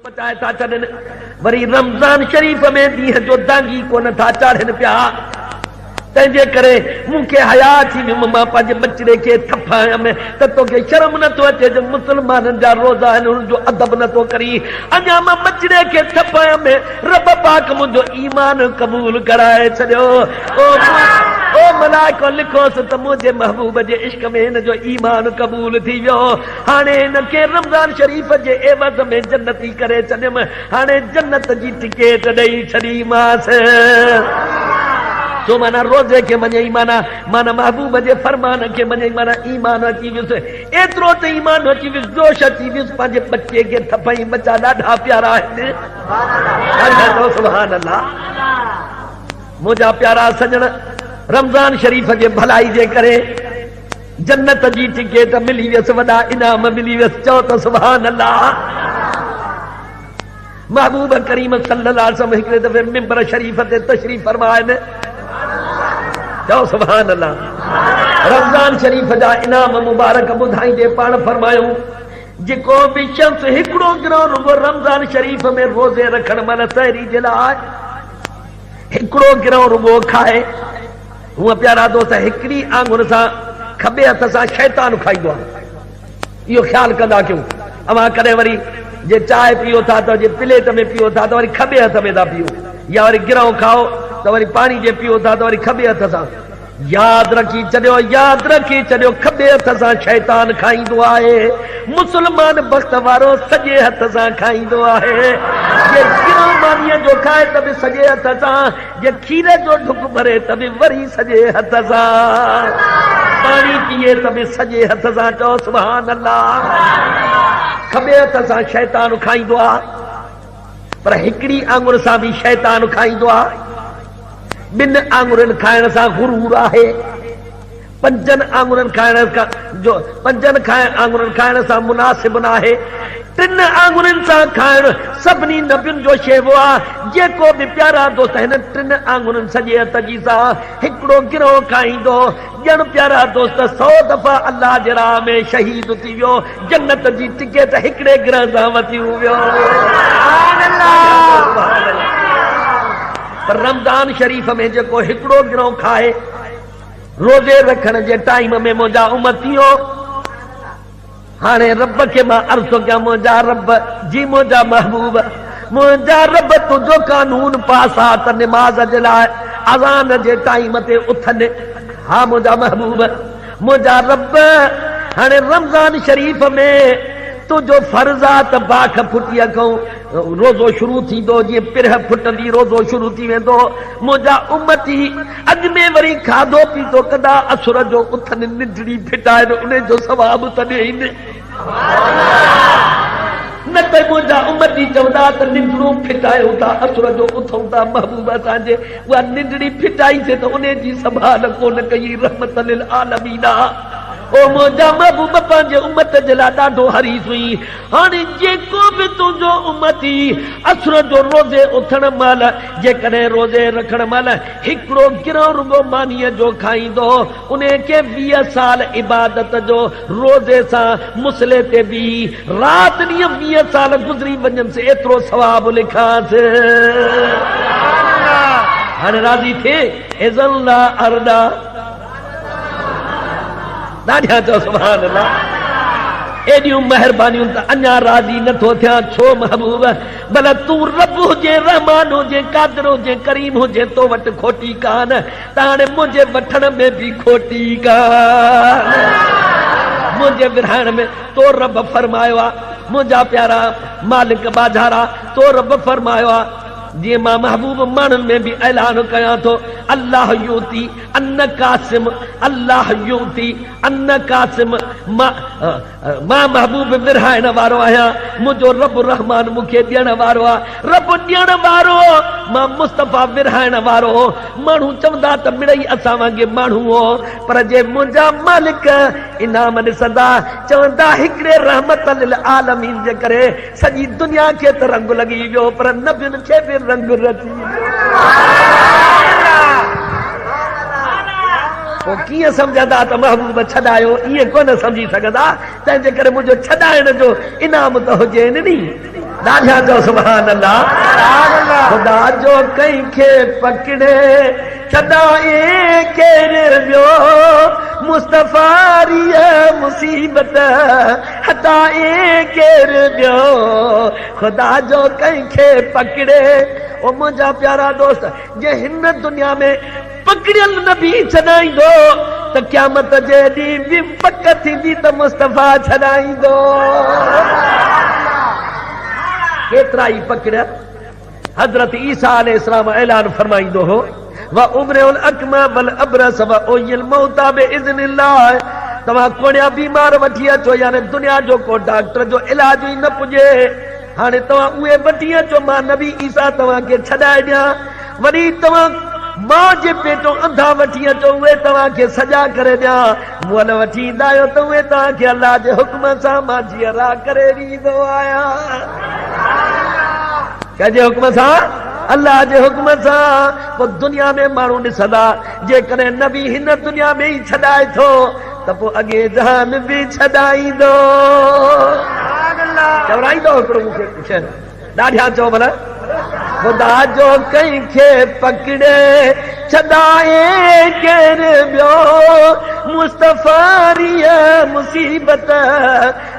पचाए था छॾनि वरी रमज़ान शरीफ़ में ॾींहं जो दांगी कोन था चाढ़नि पिया तंहिंजे करे मूंखे हया थी वियुमि मां पंहिंजे बचिड़े खे थफायमि त तोखे शर्म नथो अचे जो मुस्लमाननि जा रोज़ा आहिनि उन्हनि जो अदब नथो करी अञा मां बचिड़े खे थफायमि रब पाक मुंहिंजो ईमान क़बूल कराए छॾियो ओ मलाइको लिखोसि त मुंहिंजे महबूब जे इश्क में हिन जो ईमान क़बूल थी वियो हाणे हिनखे रमज़ान शरीफ़ जे एवज़ में जन्नती करे छॾियमि हाणे जन्नत जी टिकेट ॾेई छॾीमांसि तो माना रोजे के मने माना माना महबूब जे फरमान के मने माना ईमान अची वियुसि एतिरो त ईमान अची वियुसि जोश अची वियुसि पंहिंजे बच्चे खे थपई बच्चा ॾाढा प्यारा आहिनि सुभान अल्लाह मुंहिंजा प्यारा सजण रमज़ान शरीफ़ जे भलाई जे करे जन्नत जी टिकेट मिली वियसि वॾा इनाम मिली वियसि चओ त सुभान अल्लाह महबूब करीम सल्लल्लाहु अलैहि वसल्लम हिकिड़े दफ़े मिंबर शरीफ़ ते तशरीफ़ फरमाइनि चओ सुभान अल्लाह रमज़ान शरीफ़ जा इनाम मुबारक ॿुधाईंदे पाण फरमायूं जेको बि शख्स हिकिड़ो गिरहो रुगो रमज़ान शरीफ़ में रोज़े रखण महिल सहरी जे लाइ हिकिड़ो गिरहो रुगो खाए हूअं प्यारा दोस्त हिकिड़ी आंगुर सां खॿे हथ सां शैतान खाईंदो आहे इहो ख़्यालु कंदा कयूं अवां कॾहिं वरी जे चांहि पियो था त जे प्लेट में पियो था त वरी खॿे हथ में था पियो या वरी गिरहो खाओ त वरी पाणी जे पियो था त वरी खॿे हथ सां यादि रखी छॾियो खॿे हथ सां शैतान खाईंदो आहे मुस्लमान बख़्त वारो सॼे हथ सां खाईंदो आहे जे गिरहो मानीअ जो खाए त बि सॼे हथ सां जे खीर जो ढुक भरे त बि वरी सॼे हथ सां पाणी पीए त बि सॼे हथ सां चओ सुभान अल्लाह खॿे हथ सां शैतान खाईंदो आहे पर हिकिड़ी आंगुर सां बि शैतान खाईंदो आहे ॿिनि आंगुरनि खाइण सां गुरूर आहे पंजनि आंगुरनि खाइण सां मुनासिब न आहे टिनि आंगुरनि सां खाइण सभिनी नबियुनि जो शेवो आहे जेको बि प्यारा दोस्त हिन टिनि आंगुरनि सॼे हथ जी सां हिकिड़ो गिरहो खाईंदो ॼण प्यारा दोस्त 100 दफ़ा अल्लाह जे राह में शहीद थी वियो जन्नत जी टिकेट हिकिड़े गिरह सां वठी वियो पर रमज़ान शरीफ़ में जेको हिकिड़ो गिरहो खाए रोज़े रखण जे टाइम में मुंहिंजा उमतियो हाणे रब खे मां अर्ज़ थो कयां मुंहिंजा रब जी मुंहिंजा महबूब मुंहिंजा रब तुंहिंजो कानून पास आहे त निमाज़ जे लाइ अज़ान जे टाइम ते उथनि हा मुंहिंजा महबूब मुंहिंजा रब हाणे रमज़ान शरीफ़ में तुंहिंजो फर्ज़ आहे त बाख फुटी खां रोज़ो शुरू थींदो जीअं पिरह फुटंदी रोज़ो शुरू थी वेंदो मुंहिंजा उमती अॼु में वरी खाधो पीतो कंदा असुर जो उथनि निंढड़ी फिटाइनि उन जो सवाबु त ॾेईनि न त मुंहिंजा उमती चवंदा त निंढड़ो फिटायूं था असुर जो उथूं था महबूब असांजे उहा निंढड़ी फिटाईसीं त उन जी संभाल कोन कई रहमत लिल आलमीन ओ मुंहिंजा महबूब पंहिंजे उमत जे लाइ ॾाढो हरीस हुई हाणे जेको बि तुंहिंजो उमती असुर जो रोज़े उथण महिल जेकॾहिं रोज़े रखण महिल हिकिड़ो गिरहो रुगो मानीअ जो खाईंदो उन खे 20 साल इबादत जो रोज़े सां मुसले ते बि राति ॾींहं 20 साल गुज़री वञनि एतिरो सवाबु लिखांसि हाणे राज़ी थिए इज़ल्ला अर्दा ॾाढा चओ सुभान अल्लाह एॾियूं महिरबानियूं त अञा राज़ी नथो थियां छो महबूब भला तूं रब हुजे रहमान हुजे कादिर हुजे करीम हुजे तो वटि खोटी कान त हाणे मुंहिंजे वठण में बि खोटी कान मुंहिंजे विरहाइण में तो रब फरमायो आहे मुंहिंजा प्यारा मालिक बाज़ारा तो रब फरमायो आहे जीअं मां महबूब माण्हुनि में बि ऐलान कयां थो अल्लाह यूती अन्न कासिम अल्लाह यूती अन्न कासिम मां महबूब विरहाइण वारो आहियां मुंहिंजो रब रहमान मूंखे ॾियण वारो आहे रब ॾियण वारो मां मुस्तफ़ा विरहाइण वारो माण्हू चवंदा त मिड़ई असां वांगुरु माण्हू हो पर जे मुंहिंजा मालिक इनाम ॾिसंदा चवंदा हिकिड़े रहमत लिल आलमीन जे करे सॼी दुनिया खे त रंग लॻी वियो पर नबियुनि खे बि रंग रची पोइ कीअं सम्झंदा त महबूब छॾायो ईअं कोन सम्झी सघंदा तंहिंजे करे मुंहिंजो छॾाइण जो इनाम त हुजे नी दाढ़ा जो सुभान अल्लाह खुदा जो कहीं खे पकड़े छॾाए केर ॿियो मुस्तफ़ारी मुसीबत हटाए केर ॿियो खुदा जो कहीं खे पकड़े। ओ मुंहिंजा प्यारा दोस्त जे हिन दुनिया में पकड़ियल नबी छॾाईंदो त क़यामत जे ॾींहुं बि पक थींदी त मुस्तफ़ा छॾाईंदो। केतिरा ई पकड़िया हज़रत ईसा अलैहिस्सलाम ऐलान फरमाईंदो हो व उमरुल अकमा बल अबरस व ओयल मौता बिइज़्निल्लाह। तव्हां कोड़िया बीमार वठी अचो यानी दुनिया जो को डॉक्टर जो इलाज ई न पुॼे हाणे तव्हां उहे वठी अचो मां नबी ईसा तव्हांखे छॾाए ॾियां। वरी तव्हां मां जे पेटो अंधा वठी अचो उहे तव्हांखे सजा करे ॾियां। मुअल वठी ईंदा आहियो त उहे तव्हांखे अलाह जे हुक्म सां मां जीअरा करे ॾींदो आहियां। कंहिंजे हुक्म सां? अल्लाह जे हुक्म सां। पोइ दुनिया में माण्हू ॾिसंदा जेकॾहिं नबी हिन दुनिया में ई छॾाए थो त पोइ अॻे जहान बि छॾाईंदो। चवराईंदो हिकिड़ो मूंखे कुझु ॾाढा चओ भला खुदा जो कंहिंखे पकड़े छॾाए केर ॿियो मुस्तफ़ारी मुसीबत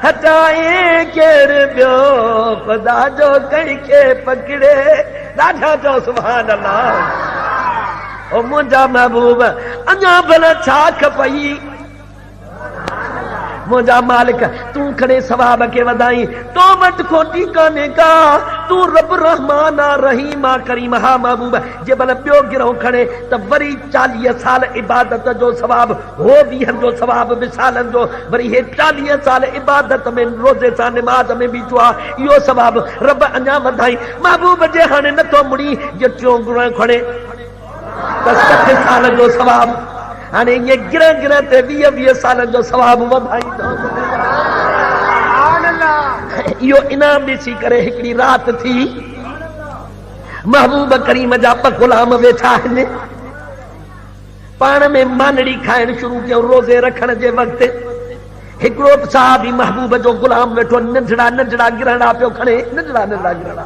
हटाए केर ॿियो खुदा जो कंहिंखे पकड़े। ॾाढा चओ सुभान अल्लाह। ओ मुंहिंजा महबूब अञा भला छा खपई मुंहिंजा मालिक तूं खणे सवाब खे वधाई तो वटि खोटी कान्हे का तूं रब रहमान रहीम करीम। हा महबूब जे भला ॿियो गिरहो खणे त वरी 40 साल इबादत जो सवाब हो 20 जो सवाब विसालनि जो वरी हे 40 साल इबादत में रोज़े सां निमाज़ में बीठो आहे इहो सवाब रब अञा वधाई। महबूब जे हाणे नथो मुड़ी जे टियों गिरहो खणे त 60 साल जो सवाब हाणे ये गिर गिर ते 20 साल जो सवाब वधाईंदो। इहो इनाम ॾिसी करे हिकिड़ी रात थी महबूब करीम जा 2 गुलाम वेठा आहिनि पाण में मानड़ी खाइण शुरू कयो रोज़े रखण जे वक़्तु। हिकिड़ो साहबी महबूब जो गुलाम वेठो नंढड़ा नंढड़ा गिरहड़ा पियो खणे नंढड़ा नंढड़ा गिरहड़ा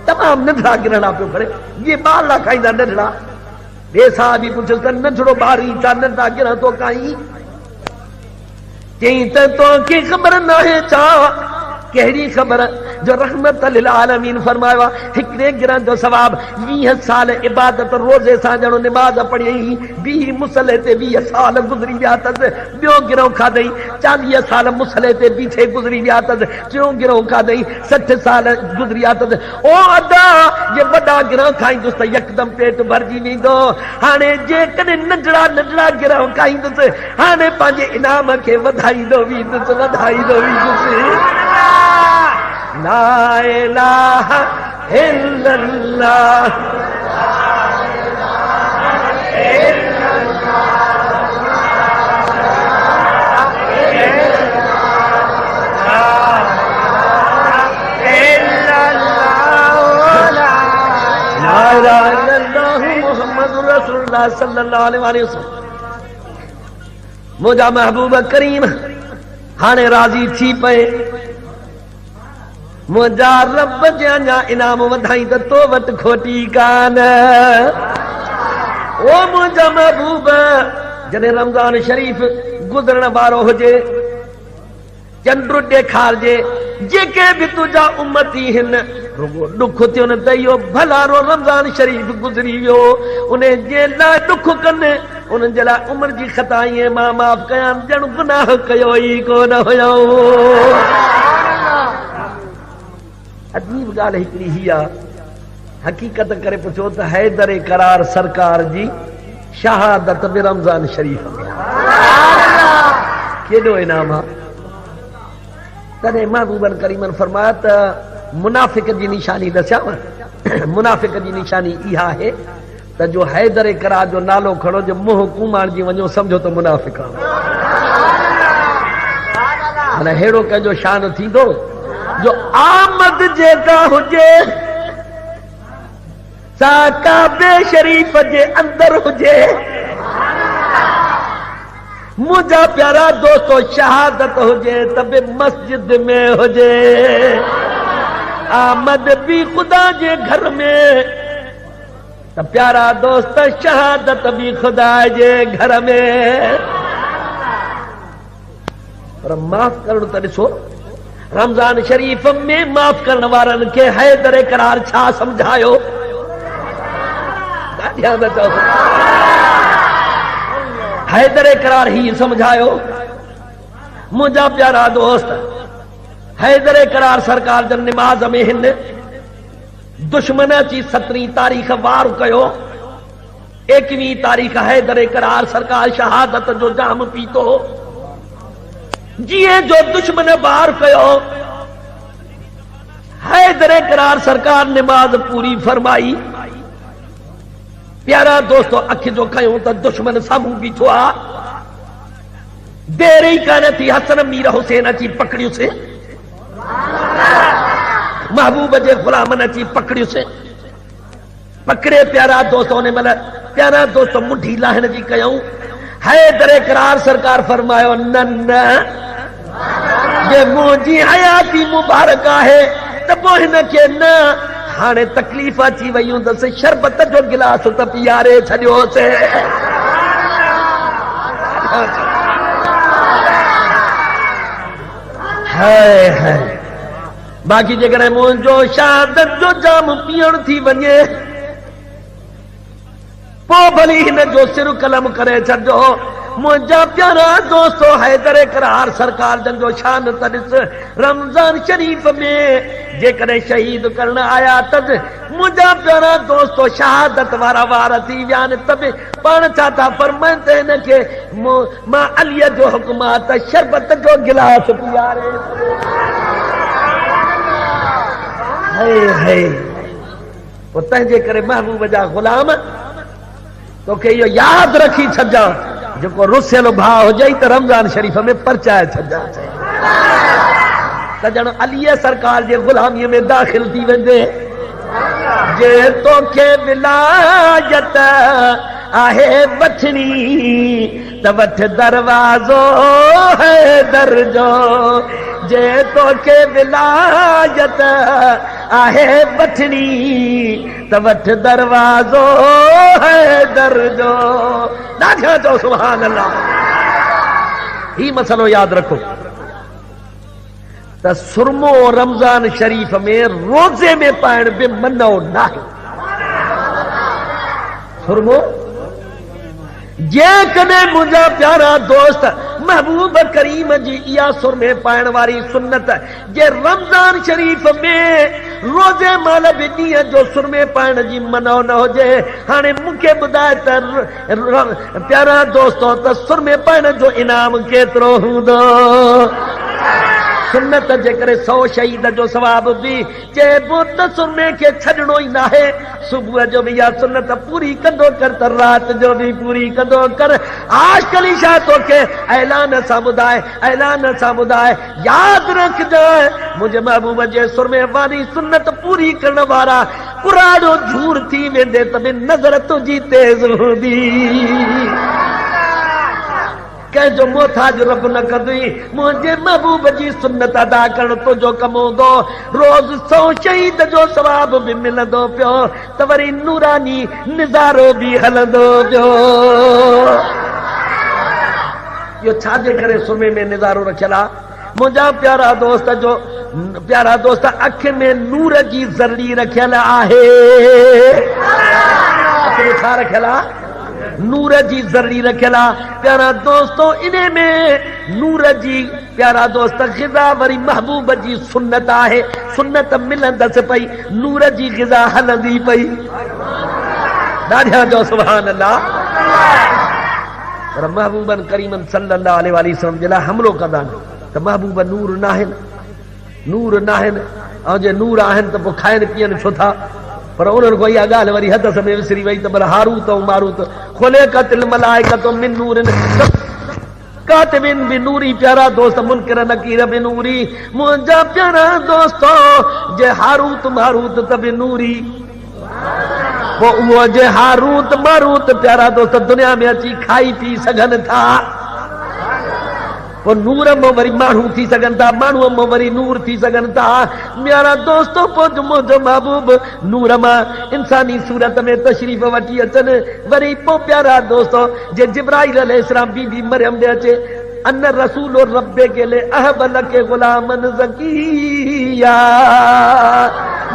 तमामु नंढड़ा गिरहड़ा पियो खणे जीअं ॿार लाइ खाईंदा नंढड़ा। ॿिए साहबी पुछियोसि त नंढड़ो ॿार ई छा नंढड़ा गिरह तो खाई चई त तोखे ख़बर न आहे छा कहिड़ी ख़बर जो रहमत लिल आलमीन फरमायो हिकिड़े गिरह जो सवाब 20 साल इबादत रोज़े सां ॼणो निमाज़ पढ़ियई 20 मुसले ते 20 साल गुज़री विया अथसि। ॿियो गिरहो खाधई 40 साल मुसले ते बीठे गुज़री विया अथसि। टियों गिरहो खाधई 60 साल गुज़री विया अथसि। ओ अदा जे वॾा गिरह खाईंदुसि त यकदमि पेट भरिजी वेंदो। हाणे जेकॾहिं नंढड़ा नंढड़ा गिरह खाईंदुसि हाणे पंहिंजे इनाम खे वधाईंदो वेंदुसि वधाईंदो वेंदुसि। ला इलाहा इल्लल्लाह मुहम्मदुर रसूलुल्लाह सल्लल्लाहु अलैहि वसल्लम। मुंहिंजा महबूब करीम हाणे राज़ी थी पए मुंहिंजा रब जे अञा इनाम वधाई त तो वटि खोटी कान। ओ मुंहिंजा महबूब जॾहिं रमज़ान शरीफ़ गुज़रण वारो हुजे चंड ॾेखारिजे जेके बि तुंहिंजा उम्मती हिन रुगो ॾुख थियो न त इहो भलारो रमज़ान शरीफ़ गुज़री वियो उन जे लाइ ॾुख कनि उन्हनि जे लाइ उमिरि जी ख़ताई मां माफ़ कयां ॼण गुनाह कयो ई कोन हुयो। अजीब ॻाल्हि हिकिड़ी ही आहे हक़ीक़त करे पुछो त हैदर करार सरकार जी शहादत बि रमज़ान शरीफ़ में केॾो इनाम आहे। तॾहिं महबूबन करीमन फरमाया त मुनाफ़िक जी निशानी दसियाव मुनाफ़िक जी निशानी इहा आहे त जो हैदर करार जो नालो खणो जो मुंहुं कुमार जी वञो सम्झो त मुनाफ़िक आहे। हाणे अहिड़ो कंहिंजो शान थींदो जो आमद जेका हुजे सा काबे शरीफ़ जे अंदर हुजे। मुंहिंजा प्यारा दोस्तो शहादत हुजे त बि मस्जिद में हुजे। आमद भी खुदा जे घर में त प्यारा दोस्त शहादत भी खुदा जे घर में। पर माफ़ करण त ॾिसो रमज़ान शरीफ़ में माफ़ करण वारनि खे हैदर करार छा समझायो? हैदर करार ही समझायो। मुझा प्यारा दोस्त हैदर करार सरकार जन निमाज़ में हिन दुश्मन जी 17 तारीख़ वार कयो। 21 तारीख़ हैदर करार सरकार शहादत जो जाम पीतो। जिए जो दुश्मन वार कयो हैदर करार सरकार निमाज़ पूरी फरमाई। प्यारा दोस्तों अख जो कयूं त दुश्मन साम्हूं बीठो आ। देर ही कान थी हसन मीर हुसैन अची पकड़ियुसि। महबूब जे गुलामन अची पकड़ियुसि। पकड़े प्यारा दोस्तों ने मतलब प्यारा दोस्तों मुठी लाहिण जी कयूं। हैदर करार सरकार फरमायो न न जे मुंहिंजी हयाती मुबारक आहे त पोइ हिन खे न हाणे तकलीफ़ अची वयूं त शरबत जो गिलास त पीआरे छॾियोसि। हाय हाय बाक़ी जेकॾहिं मुंहिंजो शहादत जो जाम पीअण थी वञे पोइ भली हिन जो सिर कलम करे छॾिजो। मुंहिंजा प्यारा दोस्तो हैदर करार सरकार जन जो शान त ॾिस रमज़ान शरीफ़ में जेकॾहिं शहीद करण आया त मुंहिंजा प्यारा दोस्तो शहादत वारा वार थी विया आहिनि त बि पाण छा था फरमाइनि त हिनखे मां अलीअ जो हुकुम आहे त शरबत जो गिलास पीआरे। पोइ तंहिंजे करे महबूब जा गुलाम तोखे इहो यादि रखी छॾजां जेको रुसियल भाउ हुजे त रमज़ान शरीफ़ में परचाए छॾजां त ॼण अलीअ सरकार जे गुलामीअ में दाख़िल थी वेंदे। जे तोखे विलायत आहे वठणी त वठ दरवाज़ो हैदर जो। जे तोखे विलायत आहे वठणी त वठ दरवाज़ो हैदर जो। ॾाढा चओ सुभान अल्लाह। ही मसलो यादि रखो त सुरमो रमज़ान शरीफ़ में रोज़े में पाइण बि मनो नाहे। सुरमो जेकॾहिं मुंहिंजा प्यारा दोस्त महबूब करीम जी इहा सुरमे पाइण वारी सुन्नत जे रमज़ान शरीफ़ में रोज़े माल बि ॾींहं जो सुरमे पाइण जी मनो न हुजे। हाणे मूंखे ॿुधाए त प्यारा दोस्तो त सुरमे पाइण जो इनाम केतिरो हूंदो? सुन्नत जे करे 100 शहीद जो सवाब बि चइबो त सुरमे खे छॾणो ई नाहे। सुबुह जो बि इहा सुन्नत पूरी कंदो कर त राति जो बि पूरी कंदो कर। आशकली छा तोखे ऐलान सां ॿुधाए यादि रखजांइ मुंहिंजे महबूब जे सुरमे वारी सुन्नत पूरी करण वारा कुराड़ो झूर थी वेंदे त बि नज़र तुंहिंजी तेज़ हूंदी। कंहिंजो मोहताज रब न कंदी। मुंहिंजे महबूब जी सुन्नत अदा करण तुंहिंजो कमु हूंदो। रोज़ 100 शहीद जो सवाब बि मिलंदो पियो त वरी नूरानी निज़ारो बि हलंदो पियो। इहो छाजे करे सुरमे में निज़ारो रखियल आहे? मुंहिंजा प्यारा दोस्त अख में नूर जी ज़रड़ी रखियल आहे। अख में छा रखियल आहे? नूर जी ज़रड़ी रखियल आहे। प्यारा दोस्तों इन में नूर जी प्यारा दोस्त ग़िज़ा वरी महबूब जी सुन्नत आहे। सुन्नत मिलंदसि पई नूर जी ग़िज़ा हलंदी पई। ॾाढा जो सुभान अल्लाह। पर महबूबन करीमन सल्लल्लाहु अलैहि वसल्लम जे लाइ हमलो कंदा त महबूब नूर न आहिनि ऐं जे नूर आहिनि त पोइ खाइनि पीअनि छो था? पर उन्हनि को इहा ॻाल्हि वरी हद में विसरी वई त भला हारूत ऐं मारूत खुलिक़तिल मलाइकतु मिन नूरिन कातिबिन बिनूरी। प्यारा दोस्त मुनकिर नकीर बिनूरी। मुंहिंजा प्यारा दोस्तो जे हारूत मारूत त बिनूरी। पोइ उहो जे हारूत मारूत प्यारा दोस्त दुनिया में अची खाई पी सघनि था। वो नूर में वरी माण्हू थी सघनि था, माण्हूअ में वरी नूर थी सघनि था। प्यारा दोस्तों, पोइ मुंहिंजो महबूब नूर मां इंसानी सूरत में तशरीफ़ वठी अचनि। वरी पोइ प्यारा दोस्तों, जे जिब्राइल अलैहिस्सलाम बीबी मरियम ॾे अचे, अन रसूल रब्बे के लिए अहबल के गुलामन ज़किया,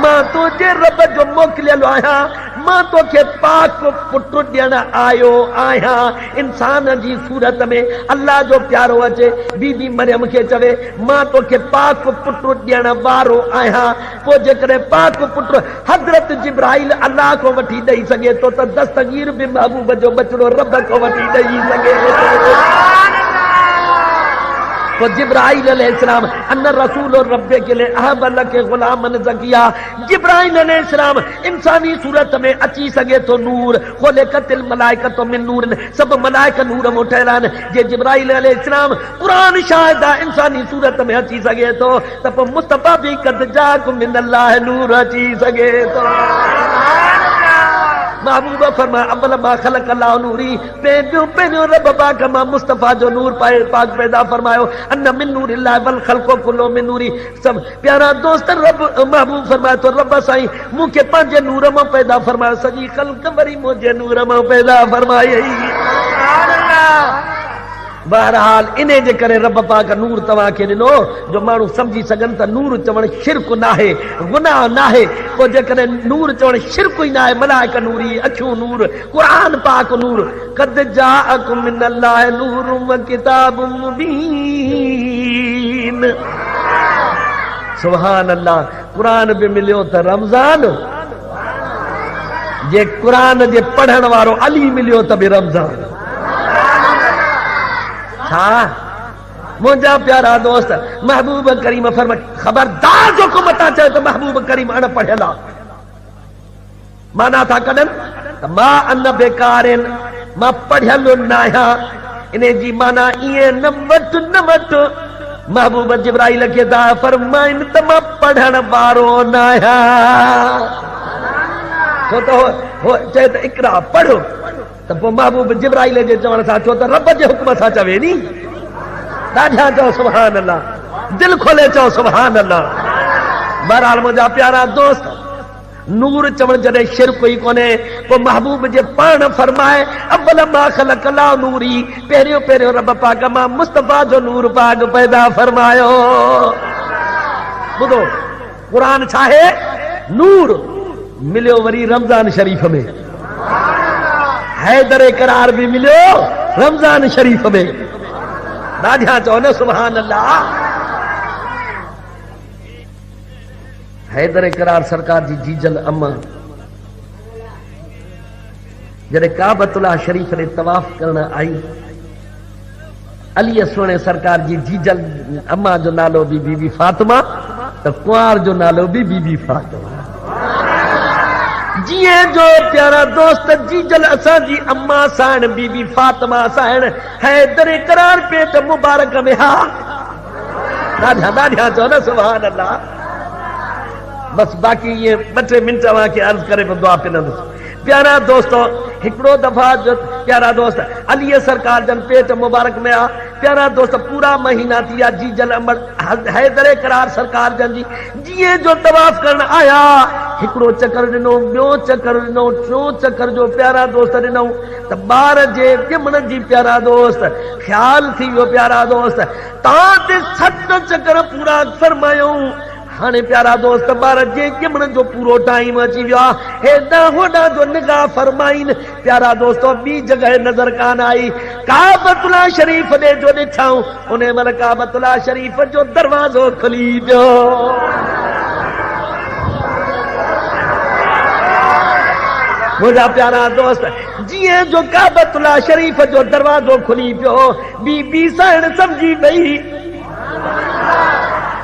मां तुझे रब जो मोकिलियलु आहियां, मां तोखे पाक पुटु ॾियण आयो आहियां। इंसान जी सूरत में अल्लाह जो प्यारो अचे, बीबी मरियम खे चवे मां तोखे पाक पुटु ॾियण वारो आहियां। पोइ जेकॾहिं पाक पुटु हज़रत जिब्राइल अल्लाह को वठी ॾेई सघे थो, त दस्तगीर बि महबूब जो बचड़ो रब को वठी ॾेई सघे थो। तो जिब्राइल अलैहिस्सलाम अन्न रसूल और रब्बे के लिए अहबल के गुलामन ज़किया, जिब्राइल अलैहिस्सलाम इंसानी सूरत में अची सके तो नूर खोले कतिल मलाइकतो मिन नूर, सब मलाइक नूर में ठहरान। जे जिब्राइल अलैहिस्सलाम कुरान शाहिदा इंसानी सूरत में अची सके तो तब मुस्तफा भी कद जाकुम मिनल्लाह नूर अची सके तो। महबूब फरमा अव्वल मा खलक अल्लाह नूरी, पहिरियों रब पाक मां मुस्तफा जो नूर पाक पैदा फरमायो। अन्न मिन नूरिल्लाह वल खल्को कुल्लो मिन नूरी। सब प्यारा दोस्त, रब महबूब फरमाए तो रब साईं मूंखे पंहिंजे नूर मां पैदा फरमायो, सॼी ख़ल्क़ वरी मुंहिंजे नूर मां पैदा फरमाई। बहरहाल इन्हे जे करे रब पाक नूर तव्हांखे ॾिनो जो माण्हू सम्झी सघनि त नूर चवण शिरक नाहे, गुनाह नाहे। पोइ जेकॾहिं नूर चवण शिरक ई नाहे, मलाइक नूरी, अखियूं नूर, क़ुरान पाक नूर। कद जाअकुम मिनल्लाहि नूरुम व किताबुम मुबीन। सुभान अल्लाह, क़ुरान बि मिलियो त रमज़ान, जे क़ुरान जे पढ़ण वारो अली मिलियो त बि रमज़ान। मुंहिंजा प्यारा दोस्त, महबूब करीम फरमा खबरदार जो को मता चए तो महबूब करीम अण पढ़ियल आहे। माना था कढनि त मां अन बेकारिन, मां पढ़ियल न आहियां। इन जी माना ईअं न वठि महबूब जिब्राइल खे था फरमाइनि त मां पढ़ण वारो न आहियां। छो त हो चए त इकरा पढ़ो, त पोइ महबूब जिब्राइल जे चवण सां, छो त रब जे हुक्म सां चवे नी। ॾाढा चओ सुभान अल्लाह, दिलि खोले चओ सुभान अल्लाह। बहरहाल मुंहिंजा प्यारा दोस्त, नूर चवण जॾहिं शिरक ई कोन्हे, पोइ महबूब जे पाण फरमाए अव्वल मा खलक अल्लाह नूरी, पहिरियों रब पाक मां मुस्तफा जो नूर पाक पैदा फरमायो। ॿुधो, क़ुरान छा आहे? नूर मिलियो वरी रमज़ान शरीफ़ में, हैदर करार भी मिलो रमजान शरीफ में। राजा चो न सुभान अल्लाह। हैदर करार सरकार जी जीजल अम्मा जॾहिं काबतुल्लाह शरीफ ने तवाफ करण आई, अली सोने सरकार जी जीजल अम्मा जो नालो भी बीबी फातिमा, तो कुंवार जो नालो भी बीबी फातिमा। जिए जो प्यारा दोस्त जीजल असा जी अम्मा साण बीबी फातिमा साण हैदर करार पेट मुबारक में हा। ॾाढा चो न सुभान अल्लाह। बस बाक़ी ये 2-3 मिनट के अर्ज करे दुआ पिनंदुसि। प्यारा दोस्तों, हिकिड़ो दफ़ा जो प्यारा दोस्त अली सरकार जन पेट मुबारक में आ। प्यारा दोस्त, पूरा महीना थी विया जीजल अमर हैदर करार सरकार जन जी जीअं जो तवाफ करण आया, हिकिड़ो चकर ॾिनो, ॿियो चकर ॾिनो, टियों चकर जो प्यारा दोस्त ॾिनो त ॿार जे ॼमण जी प्यारा दोस्त ख़्याल थी वियो। प्यारा दोस्त, तव्हां ते 7 चकर पूरा फरमायूं। हाणे प्यारा दोस्त, ॿार जे ॼमण जो पूरो टाइम अची वियो आहे, हेॾां होॾां जो निगाह फरमाइन। प्यारा दोस्तों, ॿी जॻह नज़र कान आई, काबतुल्लाह शरीफ ॾे जो ॾिठऊं, उन महिल काबतुल्लाह शरीफ जो दरवाज़ो खुली पियो। मुंहिंजा प्यारा दोस्त, जीअं जो काबतुल्लाह शरीफ जो दरवाज़ो खुली पियो, बीबी साण समझी वई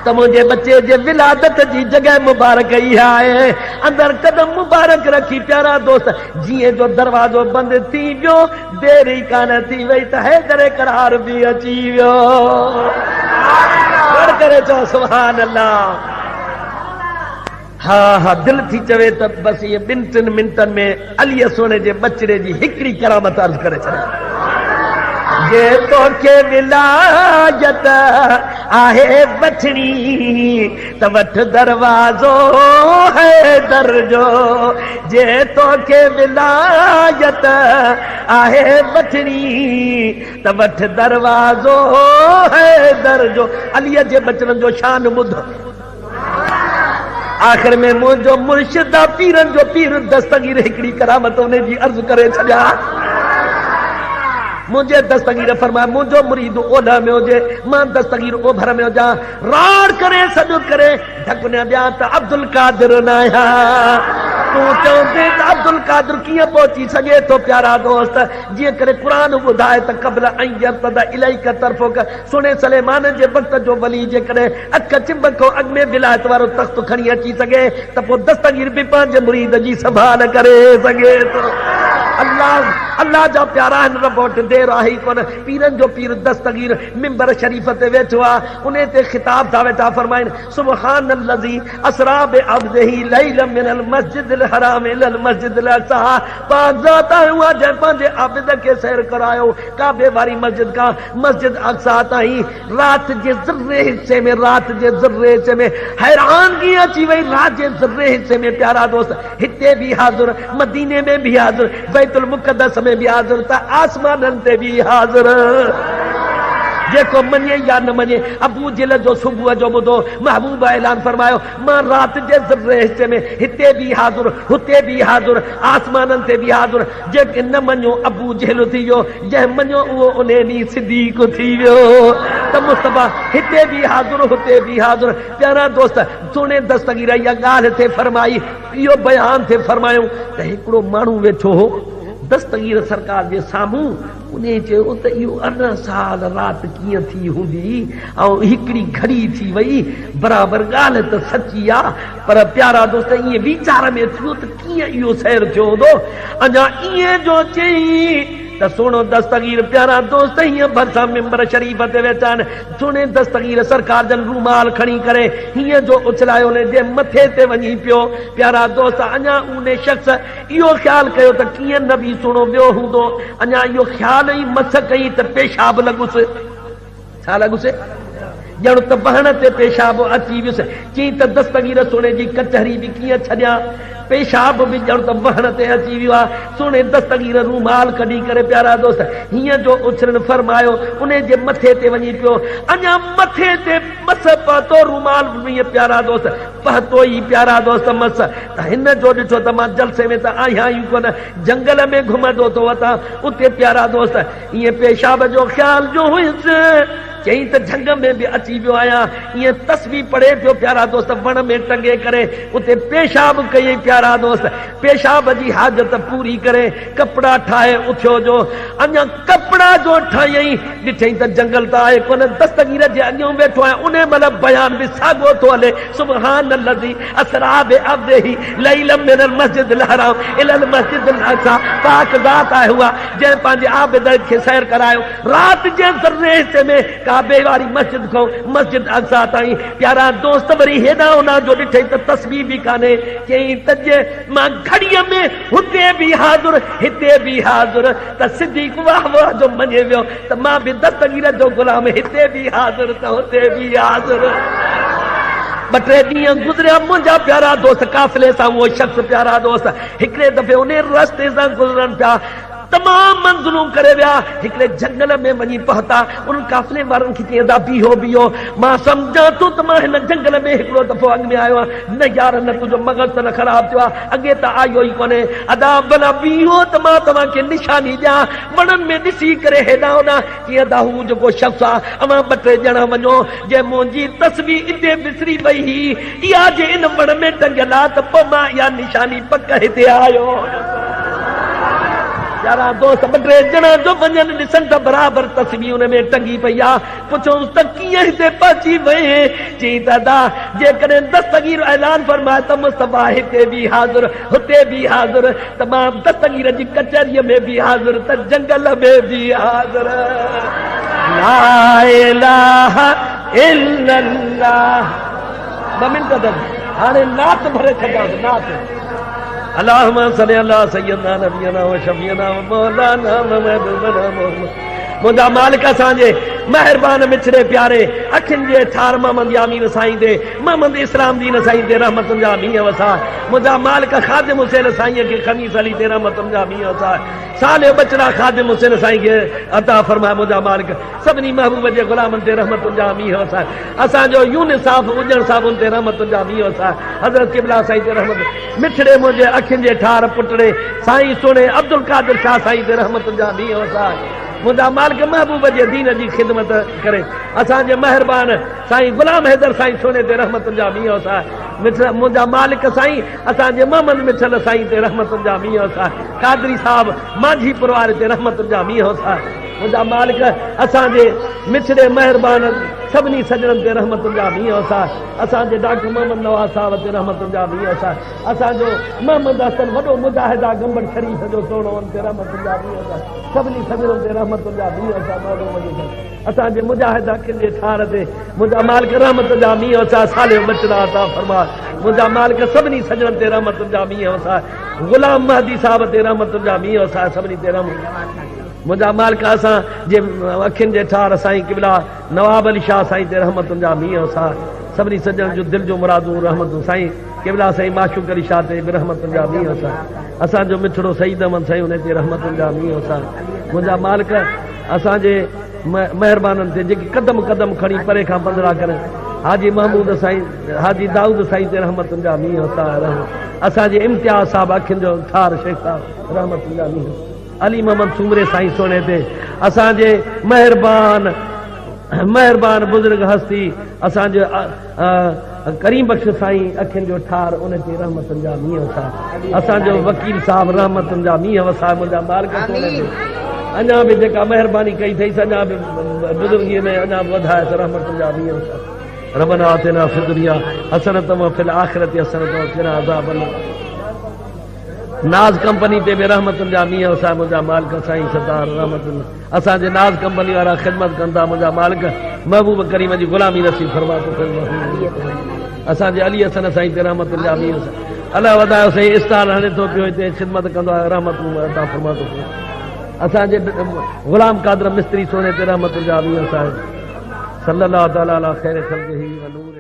त मुंहिंजे बच्चे जे विलादत जी जगह मुबारक ई आहे। अंदर कदम मुबारक रखी प्यारा दोस्त, जीअं जो दरवाज़ो बंदि थी वियो, देरी कान थी वई त हैदर करार बि अची वियो। करे चओ सुभान अल्लाह। हा दिल थी चवे त बस ये 2-3 मिनटनि में अली सोने जे बचड़े जी हिकिड़ी करामत अर्ज़ करे छॾे। जे तोखे विलायत आहे बचणी त वठ दरवाज़ो है दरजो जे तोखे विलायत आहे बचणी त वठ दरवाज़ो है दरजो अलीअ जे बचननि जो शान ॿुध आख़िर में मुंहिंजो मुर्शिद पीरनि जो पीर दस्तगीर हिकिड़ी करामत उन जी अर्ज़ करे छॾिया मुझे दस्तगीर फरमाए मुझो मुरीद ओलह में हुजे मां दस्तगीर ओभर में हुजां राड़ करे सॾु करे ढकुन ॿिया त अब्दुल कादिर न आहियां तूं चवंदे त अब्दुल कादिर कीअं पहुची सघे थो प्यारा दोस्त जीअं करे क़ुरान ॿुधाए त क़ब्ल ऐं यब्तदा इलैक तरफ़ुक सुणे सलेमान जे वक़्त जो वली जेकॾहिं अख चिंबको अॻ में विलायत वारो तख़्त खणी अची सघे त पोइ दस्तगीर बि पंहिंजे मुरीद जी संभाल करे सघे थो अल्लाह जा प्यारा आहिनि रब वटि देर आहे कोन पीरनि जो पीर दस्तगीर मिंबर शरीफ़ ते वेठो आहे उन ते ख़िताब था वेठा फरमाइनि सुब्हानल्लज़ी असरा बिअब्दिही लैलन मिनल मस्जिदिल हराम इलल मस्जिदिल अक़सा पाक ज़ात आहे उहा जंहिं पंहिंजे आबिद खे सैर करायो काबे वारी मस्जिद खां मस्जिद अक़सा ताईं राति जे ज़र्रे हिस्से में हैरानगी अची वई राति जे ज़र्रे हिस्से में प्यारा दोस्त हिते बि हाज़िर मदीने में बि हाज़िर बैतुल मुक़द्दस में भी हाज़िर था आसमाननि ते भी हाज़िर जेको मञे या न मञे अबू जिल जो सुबुह जो ॿुधो महबूब ऐलान फरमायो मां राति जे ज़र्रे हिस्से में हिते बि हाज़िर हुते बि हाज़िर आसमाननि ते बि हाज़िर जेके न मञो अबू जहल थी वियो जंहिं मञो उहो उन ॾींहुं सिद्दीक़ थी वियो त मुस्तफ़ा हिते बि हाज़िर हुते बि हाज़िर प्यारा दोस्त सुणे दस्तगीर इहा ॻाल्हि थे फरमाई इहो बयान थे फरमायो त हिकिड़ो माण्हू वेठो हो दस्तगीर सरकार जे साम्हूं उन चयो त इहो 18 साल राति कीअं थी हूंदी ऐं हिकिड़ी घड़ी थी वई बराबरि ॻाल्हि त सची आहे पर प्यारा दोस्त ईअं वीचार में थियो त कीअं इहो सैर थियो हूंदो अञा ईअं जो चई त सुणो दस्तगीर प्यारा दोस्त हीअं भरिसां मिंबर शरीफ़ ते वेठा आहिनि सुणे दस्तगीर सरकार जन रूमाल खणी करे हीअं जो उछलायो उन जे मथे ते वञी पियो प्यारा दोस्त अञा उन शख़्स इहो ख़्यालु कयो त कीअं नबी सुणो वियो हूंदो अञा इहो ख़्यालु ई मस कई त पेशाब लॻुसि छा लॻुसि ॼण त बहण ते पेशाब अची वियुसि चई त दस्तगीर सुणे जी कचहरी बि कीअं छॾियां पेशाब बि ॼण त बहण ते अची वियो आहे सुणे दस्तगीर रूमाल कढी करे प्यारा दोस्त हीअं जो उछलण फरमायो उन जे मथे ते वञी पियो अञा मथे ते मस पहुतो रूमाल ईअं प्यारा दोस्त पहुतो ई प्यारा दोस्त मस त हिन जो ॾिठो त मां जलसे में त आहियां ई कोन जंगल में घुमंदो थो वठां उते प्यारा दोस्त ईअं पेशाब जो ख़्याल जो हुयुसि चई त झंग में भी अची वियो आहियां ईअं तस्वीर पढ़े पियो प्यारा दोस्त वण में टंगे करे उते पेशाब कई प्यारा दोस्त पेशाब जी हाजत पूरी करे कपड़ा ठाहे उथियो जो अञा कपड़ा जो ठाही ॾिठई त जंगल त आहे कोन दस्तगीर जे अॻियां वेठो आहे उन महिल बयान बि साॻियो थो हले सुब्हानल्लज़ी असरा बिअब्दिही लैलन मिनल मस्जिदिल हराम इलल मस्जिदिल अक़सा पाक ज़ात आहे उहा जंहिं पंहिंजे आबिद खे सैर करायो राति जे ज़र्रे हिस्से में काबे वारी मस्जिद खां मस्जिद अक़सा ताईं प्यारा दोस्त वरी हेॾां होॾां जो ॾिठई त तस्वीर बि कान्हे चई त जे मां घड़ीअ में हुते बि हाज़िर हिते बि हाज़िर त सिद्दीक़ वाह वाह जो मञे वियो त मां बि दस्तगीर जो गुलाम हिते बि हाज़िर त हुते बि हाज़िर 2-3 ॾींहं गुज़रिया मुंहिंजा प्यारा दोस्त काफ़िले सां उहो शख़्स प्यारा दोस्त हिकिड़े दफ़े उन रस्ते सां गुज़रनि पिया तमाम मंज़िलूं करे विया हिकिड़े जंगल में वञी पहुता उन काफ़िले वारनि खे चईंदा बीहो मां सम्झां थो त मां हिन जंगल में हिकिड़ो दफ़ो अॻु में आयो आहियां न यार न तुंहिंजो मग़ज़ त न ख़राब थियो आहे अॻे त आयो ई कोन्हे अदा भला बीहो त मां तव्हांखे निशानी ॾियां वणनि में ॾिसी करे हेॾां होॾां कीअं त हू जेको शख़्स आहे अवां 2-3 ॼणा वञो जंहिं मुंहिंजी तस्वीर हिते विसरी वई हुई इहा जे इन वण में टंगियल आहे त पोइ मां इहा निशानी पक हिते आयो यारा दोस्त 2-3 ॼणा जो वञनि ॾिसनि त बराबरि तस्वीर हुन में टंगी पई आहे पुछोसि त कीअं हिते पहुची वई चई दादा जेकॾहिं दस्तगीर ऐलान फरमाए त मुस्तफ़ा हिते बि हाज़िर हुते बि हाज़िर त मां दस्तगीर जी कचहरीअ में बि हाज़िर त जंगल में बि हाज़िर ला इलाहा इल्लल्लाह 2 मिंट हाणे नात भरे छॾियां नात अल्लाहुम्मा सल्ली अला सय्यदना नबियना व शफीना व मौलाना मुहम्मद मुंहिंजा मालिक असांजे मेहरबान मिठड़े प्यारे अखियुनि जे ठार मोहम्मद यामीन साईं ते मोहम्मद इस्लाम दीन साईं ते रहमतुनि जा मींहं वसा मुंहिंजा मालिक ख़ादिम हुसैन साईं खे खमीस अली ते रहमतुनि जा मींहं वसा साले बचड़ा ख़ादिम हुसैन साईं खे अता फरमाए मुंहिंजा मालिक सभिनी महबूब जे गुलामनि ते रहमतुनि जा मींहं वसा असांजो यूनिस साहब उजण साहिबुनि ते रहमतुनि जा मींहं वसा हज़रत क़िबला साईं ते रहमत मिठड़े मुंहिंजे अखियुनि जे ठार पुटड़े साईं सुहिणे अब्दुल कादिर शाह साईं ते रहमतुनि जा मींहं वसा मुंहिंजा मालिक महबूब जे दीन जी ख़िदमत करे असांजे मेहरबान साईं गुलाम हैदर साईं सोने ते रहमतुनि जा मींहं वसा मुंहिंजा मालिक साईं असांजे मोहम्मद मिठल साईं ते रहमतुनि जा मींहं वसा कादरी साहब माझी परिवार ते रहमतुनि जा मींहं वसा मुंहिंजा मालिक असांजे मिठड़े मेहरबान सभिनी सजणनि ते रहमतुनि जा मींहं वसा असांजे डॉक्टर मोहम्मद नवाज़ साहब ते रहमतुनि जा मींहं वसा असांजो मोहम्मद हसन वॾो मुजाहिद आहे गंबड़ शरीफ़ जो सोनो उन ते रहमतुनि जा मींहं वसा सभिनी सजणनि ते रहमतुनि जा मींहं वसा असांजे मुजाहिद अखियुनि जे ठार ते मुंहिंजा मालिक रहमतुनि जा मींहं वसा साले बचड़ा अता फरमा मुंहिंजा मालिक सभिनी सजणनि ते रहमतुनि जा मींहं वसा गुलाम महदी साहब ते रहमतुनि जा मींहं वसा सभिनी ते मुंहिंजा मालिक असां जे अखियुनि जे ठार साईं क़िबला नवाब अली शाह साईं ते रहमतुनि जा मींहं वसा सभिनी सजण जो दिलि जो मुरादूं रहमतूं साईं क़िबला साईं माशूक अली शाह ते बि रहमतुनि जा मींहं वसा असांजो मिठड़ो सईद अहमद साईं उन ते रहमतुनि जा मींहं वसा मुंहिंजा मालिक असांजे मेहरबाननि ते जेके कदम कदम खणी परे खां पंधरा करे हाजी महमूद साईं हाजी दाऊद साईं ते रहमतुनि जा मींहं वसा असांजे इम्तियाज़ साहब अखियुनि जो ठार शेख साहब रहमतुनि जा मींहं अली मोहम्मद सूमरे साईं सोने ते असांजे मेहरबान बुज़ुर्ग हस्ती असांजे करीम बख्श साईं अखियुनि जो ठार उन ते रहमतुनि जा मींहं वसा असांजो वकील साहब रहमतुनि जा मींहं वसा मुंहिंजा मालिक सोने ते अञा बि जेका महिरबानी कई अथई अञा बि बुज़ुर्गीअ में अञा बि वधाए त रहमतुनि जा मींहं वसा रबना आतिना फ़िद दुनिया हसनतम व फ़िल आख़िरति हसनतम व क़िना अज़ाबन्नार नाज़ कंपनी ते बि रहमतुनि जा मींहं वसा मुंहिंजा मालिक साईं सतार रहमतुनि असांजे नाज़ कंपनी वारा ख़िदमत कनि था मुंहिंजा मालिक महबूब करीम जी गुलामी नसीब फरमा असांजे अली हसन साईं ते रहमतुनि जा मींहं वसा अलाह वधायो साईं इस्तार हणे थो पियो हिते ख़िदमत कंदो आहे रहमतूं अता फरमा थो पियो असांजे गुलाम कादर मिस्त्री सोने ते रहमतुनि जा मींहं वसा सल्लल्लाहु तआला अला ख़ैर ख़ल्क़िही व नूर